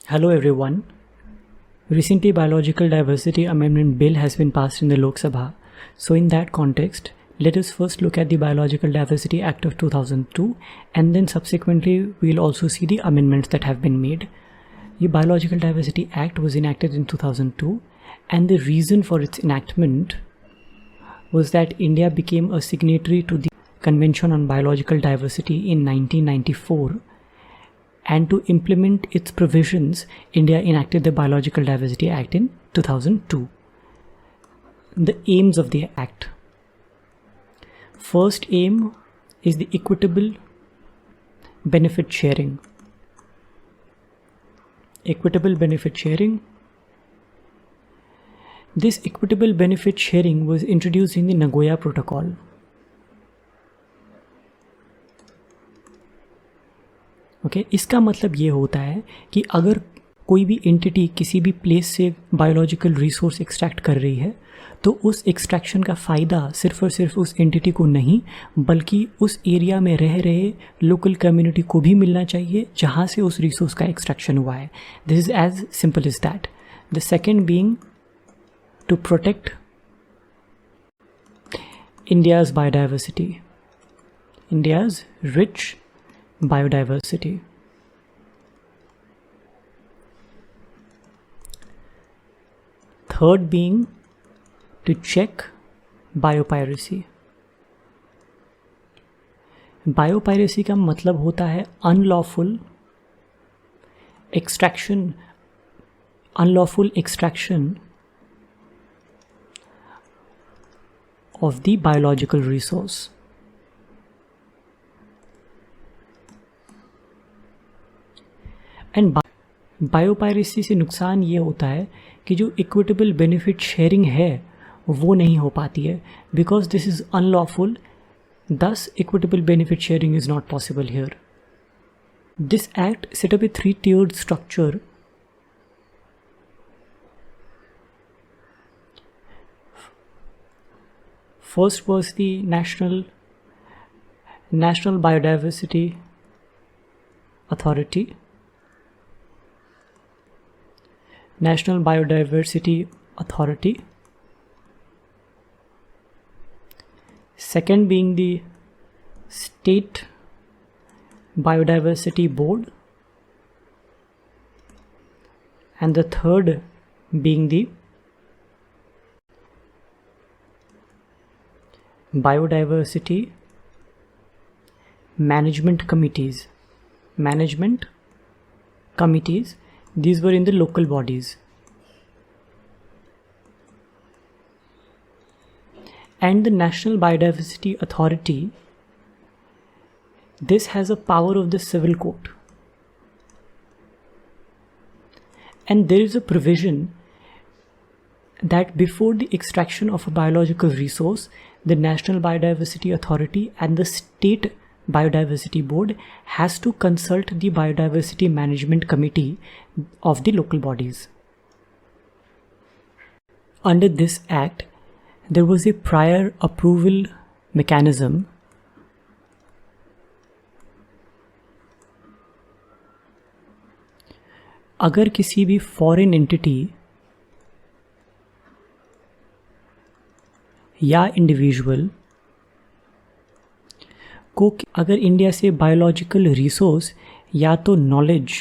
Hello everyone. Recently, Biological Diversity Amendment Bill has been passed in the Lok Sabha. So in that context, let us first look at the Biological Diversity Act of 2002 and then subsequently we'll also see the amendments that have been made. The Biological Diversity Act was enacted in 2002 and the reason for its enactment was that India became a signatory to the Convention on Biological Diversity in 1994. And to implement its provisions, India enacted the Biological Diversity Act in 2002. The aims of the Act. First aim is the equitable benefit sharing. Equitable benefit sharing. This equitable benefit sharing was introduced in the Nagoya Protocol. Okay इसका मतलब ये होता है कि अगर कोई भी entity किसी भी प्लेस से बायोलॉजिकल रिसोर्स एक्सट्रैक्ट कर रही है तो उस एक्सट्रैक्शन का फ़ायदा सिर्फ और सिर्फ उस एंटिटी को नहीं बल्कि उस एरिया में रह रहे लोकल कम्युनिटी को भी मिलना चाहिए जहाँ से उस रिसोर्स का एक्सट्रैक्शन हुआ है. This is as simple as that. The second being to protect India's biodiversity, India's rich biodiversity. Third being to check biopiracy. Biopiracy का मतलब होता है unlawful extraction of the biological resource. And biopiracy से नुकसान ये होता है कि जो इक्विटेबल बेनिफिट शेयरिंग है वो नहीं हो पाती है बिकॉज दिस इज़ अनलॉफुल. दस equitable benefit sharing is not possible here. This act set up A 3-tiered structure. First was the National Biodiversity Authority. National Biodiversity Authority. Second being the State Biodiversity Board. And the third being the Biodiversity Management Committees. These were in the local bodies. And the National Biodiversity Authority, this has a power of the civil court. And there is a provision that before the extraction of a biological resource, the National Biodiversity Authority and the State Biodiversity Board has to consult the Biodiversity Management Committee of the local bodies. Under this act, there was a prior approval mechanism अगर किसी भी foreign entity या individual को अगर India से biological resource या तो knowledge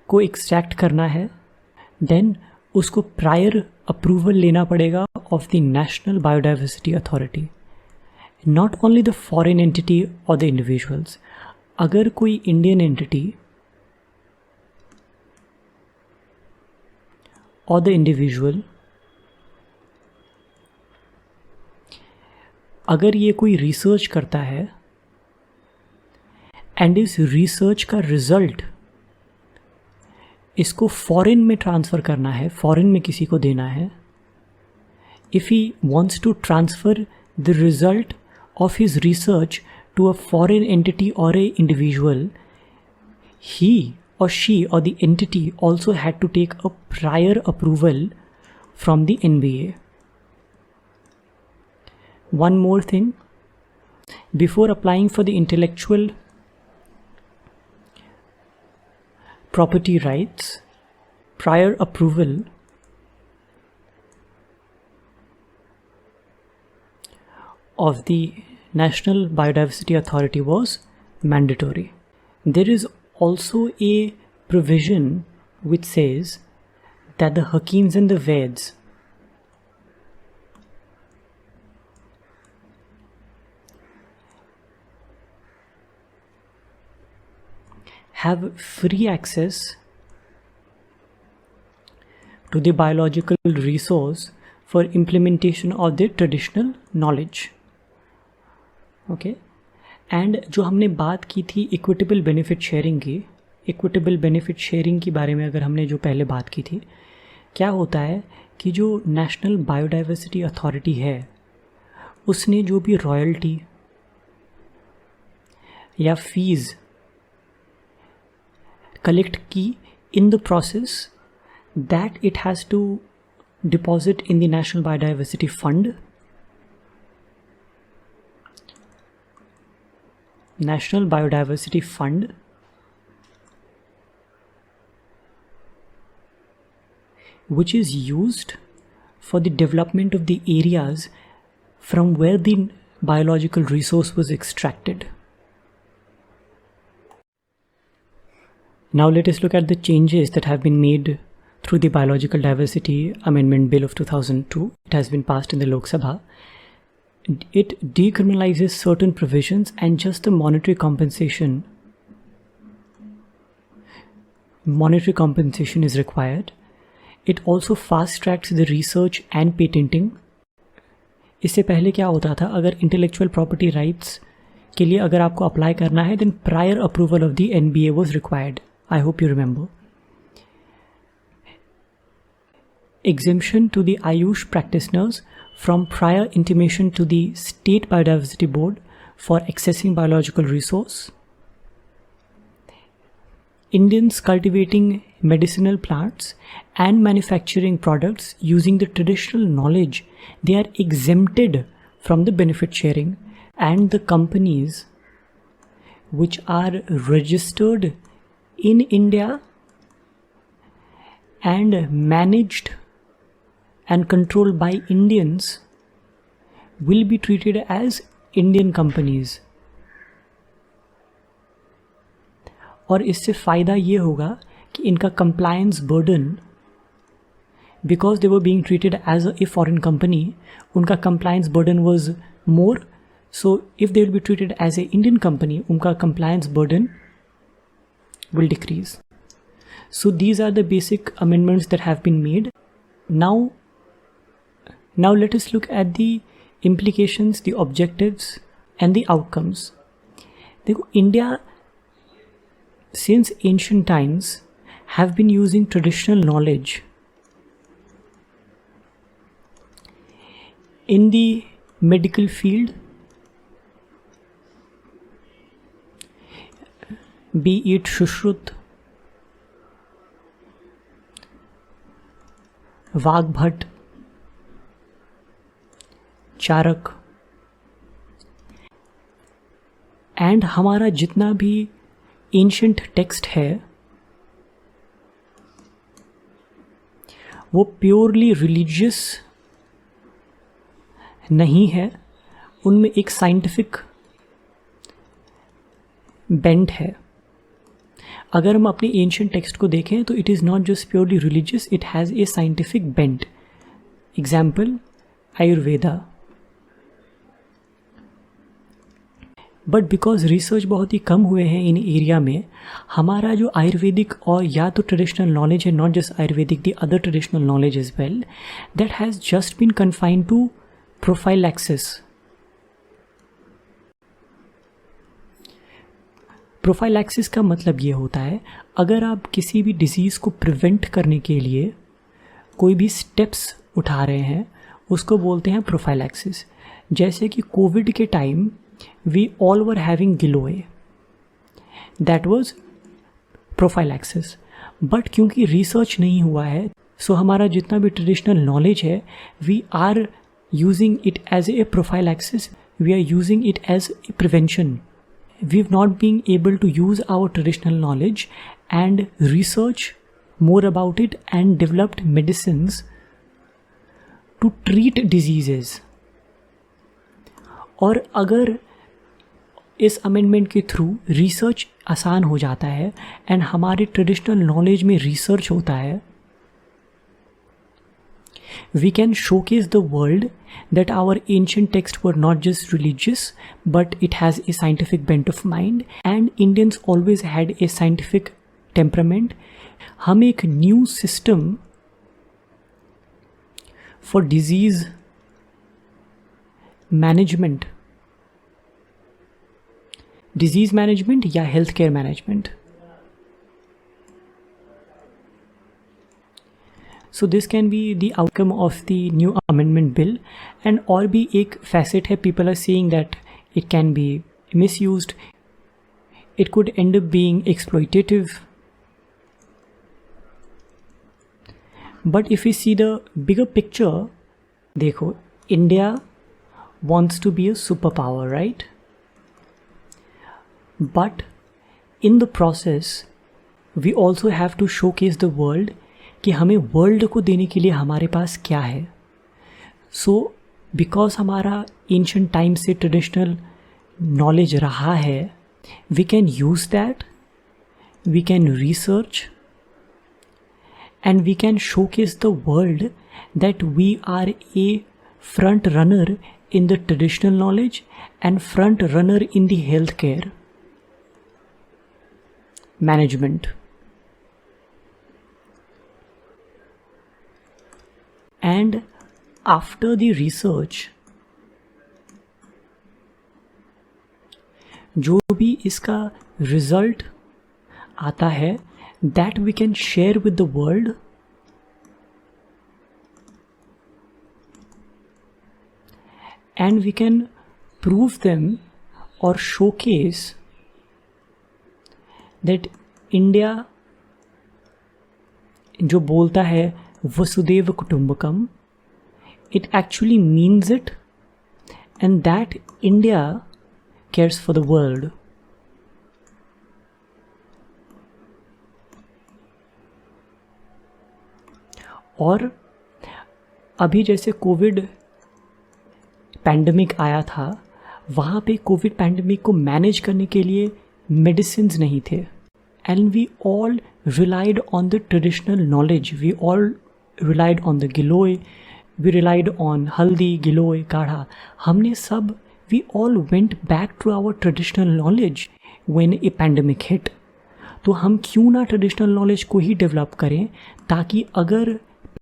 को एक्सट्रैक्ट करना है देन उसको प्रायर अप्रूवल लेना पड़ेगा of the national biodiversity authority. Not only the foreign entity और द इंडिविजुअल्स. अगर कोई इंडियन एंटिटी और द इंडिविजुअल अगर ये कोई रिसर्च करता है एंड इस रिसर्च का रिजल्ट इसको फॉरेन में ट्रांसफ़र करना है, फॉरेन में किसी को देना है, if he wants to transfer the result of his research to a foreign entity और a individual, he or she or the entity also had to take a prior approval from the NBA. One more thing, before applying for the intellectual property rights, prior approval of the National Biodiversity Authority was mandatory. There is also a provision which says that the Hakims and the Veds have free access to the biological resource for implementation of their traditional knowledge. Okay, and जो हमने बात की थी equitable benefit sharing की, equitable benefit sharing के बारे में अगर हमने जो पहले बात की थी, क्या होता है कि जो नेशनल बायोडाइवर्सिटी अथॉरिटी है उसने जो भी रॉयल्टी या फीस कलेक्ट की in the process, that it has to deposit in the national biodiversity fund, National Biodiversity Fund, which is used for the development of the areas from where the biological resource was extracted. Now let us look at the changes that have been made through the Biological Diversity Amendment Bill of 2002. It has been passed in the Lok Sabha. It decriminalizes certain provisions and just the monetary compensation is required. It also fast tracks the research and patenting. इससे पहले क्या होता था, अगर intellectual property rights के लिए अगर आपको अप्लाई करना है then prior approval of the NBA was required. I hope you remember. Exemption to the Ayush practitioners from prior intimation to the State Biodiversity Board for accessing biological resource. Indians cultivating medicinal plants and manufacturing products using the traditional knowledge, they are exempted from the benefit sharing, and the companies which are registered in India and managed and controlled by Indians will be treated as Indian companies. और इससे फ़ायदा ये होगा कि इनका compliance burden, because they were being treated as a foreign company, उनका compliance burden was more. So if they will be treated as a Indian company, उनका compliance burden will decrease. So these are the basic amendments that have been made. Now let us look at the implications, the objectives and the outcomes. देखो, India since ancient times have been using traditional knowledge in the medical field, be it Shushruत, Vagbhata, Charaka, and हमारा जितना भी ancient text है वो purely religious नहीं है, उनमें एक साइंटिफिक बेंट है. अगर हम अपने एंशिएंट टेक्स्ट को देखें तो it is not just purely religious, it has a scientific bent. Example Ayurveda. But because research बहुत ही कम हुए हैं इन एरिया में, हमारा जो आयुर्वेदिक और या तो ट्रेडिशनल नॉलेज है, not just ayurvedic, the other traditional knowledge is well, that has just been confined to prophylaxis. Prophylaxis का मतलब ये होता है, अगर आप किसी भी डिजीज़ को प्रिवेंट करने के लिए कोई भी स्टेप्स उठा रहे हैं, उसको बोलते हैं प्रोफाइलैक्सिस. जैसे कि कोविड के time we all were having giloy, that was prophylaxis. But क्योंकि रिसर्च नहीं हुआ है, सो हमारा जितना भी ट्रेडिशनल नॉलेज है, we are using it as a prophylaxis, we are using it as a prevention. We've not been able to use our traditional knowledge and research more about it and developed medicines to treat diseases. और अगर इस amendment के through research आसान हो जाता है and हमारे traditional knowledge में रिसर्च होता है, we can showcase the world that our ancient texts were not just religious, but it has a scientific bent of mind, and Indians always had a scientific temperament. हम एक new system for disease management या health care management. So this can be the outcome of the new amendment bill. And और भी एक facet है, people are saying that it can be misused, it could end up being exploitative. But if we see the bigger picture, देखो, India wants to be a superpower, right? But in the process, we also have to showcase the world कि हमें world को देने के लिए हमारे पास क्या है. सो बिकॉज हमारा एंशिएंट टाइम से ट्रेडिशनल नॉलेज रहा है, we can use that, we can research and we can showcase the world that we are a front runner in the traditional knowledge and front runner in the healthcare management. And after the research, जो भी इसका result आता है, that we can share with the world, and we can prove them or showcase that India जो बोलता है Vasudev कुटुंबकम, it actually means it, and that India cares for the world. और अभी जैसे कोविड पैंडमिक आया था, वहाँ पे कोविड पैंडमिक को मैनेज करने के लिए मेडिसिन्स नहीं थे, and we all relied on the traditional knowledge, we all relied on the giloy, we relied on haldi, giloy, kadha. हमने सब, we all went back to our traditional knowledge when a pandemic hit. तो हम क्यों ना ट्रेडिशनल नॉलेज को ही develop करें, ताकि अगर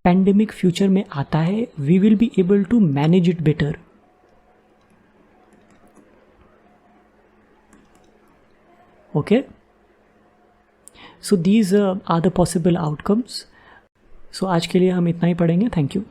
पैंडमिक फ्यूचर में आता है, we will be able to manage it better. Okay, so these are the possible outcomes. So आज के लिए हम इतना ही पढ़ेंगे. Thank you.